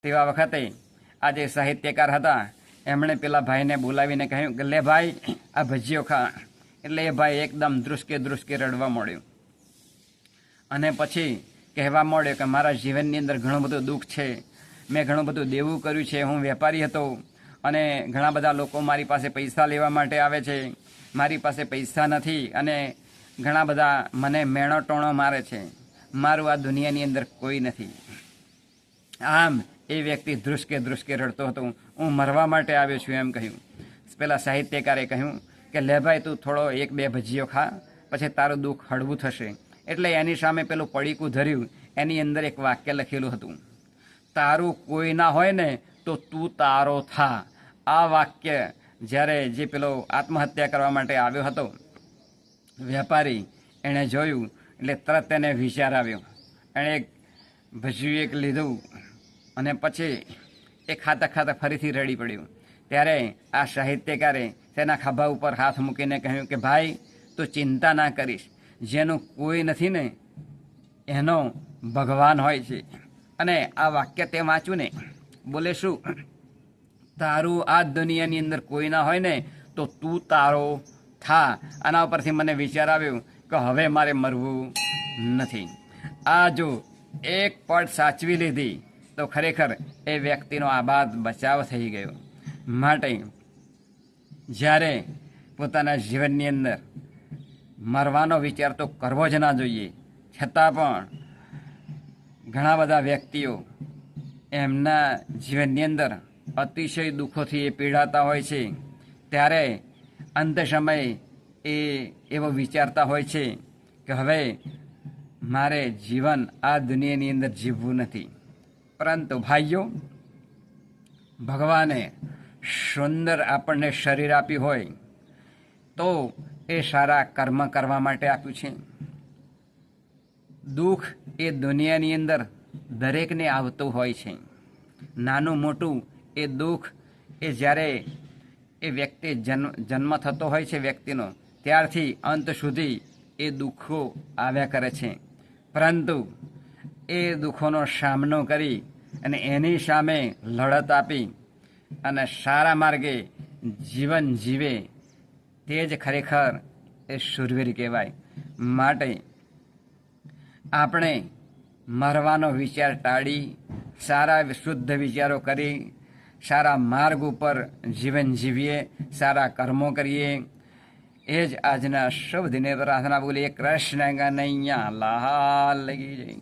તેવા વખતે આ જે સાહિત્યકાર હતા એમણે પેલા ભાઈને બોલાવીને કહ્યું કે લે ભાઈ આ ભજીયો ખા. એટલે એ ભાઈ એકદમ ધ્રુસકે રડવા માંડ્યું અને પછી કહેવા માંડ્યો કે મારા જીવનની અંદર ઘણું બધું દુઃખ છે, મેં ઘણું બધું દેવું કર્યું છે, હું વેપારી હતો અને ઘણા બધા લોકો મારી પાસે પૈસા લેવા માટે આવે છે, મારી પાસે પૈસા નથી અને ઘણા બધા મને મેણો ટોણો મારે છે, મારું આ દુનિયાની અંદર કોઈ નથી. આમ એ વ્યક્તિ ધ્રુસકે રડતો હતો. હું મરવા માટે આવ્યો છું એમ કહ્યું. પેલા સાહિત્યકારે કહ્યું કે લે ભાઈ તું થોડો 1-2 ભજીયો ખા, પછી તારું દુઃખ હળવું થશે. એટલે એની સામે પેલું પડીકું ધર્યું. એની અંદર એક વાક્ય લખેલું હતું, તારું કોઈ ના હોય ને તો તું તારો થા. આ વાક્ય જ્યારે જે પેલો આત્મહત્યા કરવા માટે આવ્યો હતો વેપારી, એણે જોયું એટલે તરત એને વિચાર આવ્યો. એણે એક ભજીયું એક લીધું અને પછી એ ખાતા ફરીથી રડી પડ્યું. ત્યારે આ સાહિત્યકારે તેના ખભા ઉપર હાથ મૂકીને કહ્યું કે ભાઈ તું ચિંતા ના કરીશ, જેનું કોઈ નથી ને એનો ભગવાન હોય છે. અને આ વાક્ય તે વાંચ્યું ને બોલે શું, તારું આ દુનિયાની અંદર કોઈ ના હોય ને તો તું તારો થા. આના ઉપરથી મને વિચાર આવ્યો કે હવે મારે મરવું નથી. આ જો એક પળ સાચવી લીધી તો ખરેખર એ વ્યક્તિનો આબાદ બચાવ થઈ ગયો. માટે જ્યારે પોતાના જીવનની અંદર મરવાનો વિચાર તો કરવો જ ના જોઈએ, છતાં પણ ઘણા બધા વ્યક્તિઓ એમના જીવનની અંદર અતિશય દુઃખોથી એ પીડાતા હોય છે. ત્યારે અંત સમયે એ એવો વિચારતા હોય છે કે હવે મારે જીવન આ દુનિયાની અંદર જીવવું નથી. પરંતુ ભાઈઓ, ભગવાને સુંદર આપણને શરીર આપ્યું હોય તો એ સારા કર્મ કરવા માટે આપ્યું છે. દુઃખ એ દુનિયાની અંદર દરેકને આવતું હોય છે. નાનું મોટું એ દુઃખ એ જ્યારે એ વ્યક્તિ જન્મ થતો હોય છે વ્યક્તિનો, ત્યારથી અંત સુધી એ દુઃખો આવ્યા કરે છે. પરંતુ એ દુઃખોનો સામનો કરી અને એની સામે લડત આપી અને સારા માર્ગે જીવન જીવે તે જ ખરેખર એ શૂરવીર કહેવાય. માટે આપણે મરવાનો વિચાર ટાળી સારા શુદ્ધ વિચારો કરી સારા માર્ગ ઉપર જીવન જીવીએ, સારા કર્મો કરીએ. એ જ આજના શુભ દિને પ્રાર્થના બોલીએ. કૃષ્ણ કનૈયા લાલ કી જય.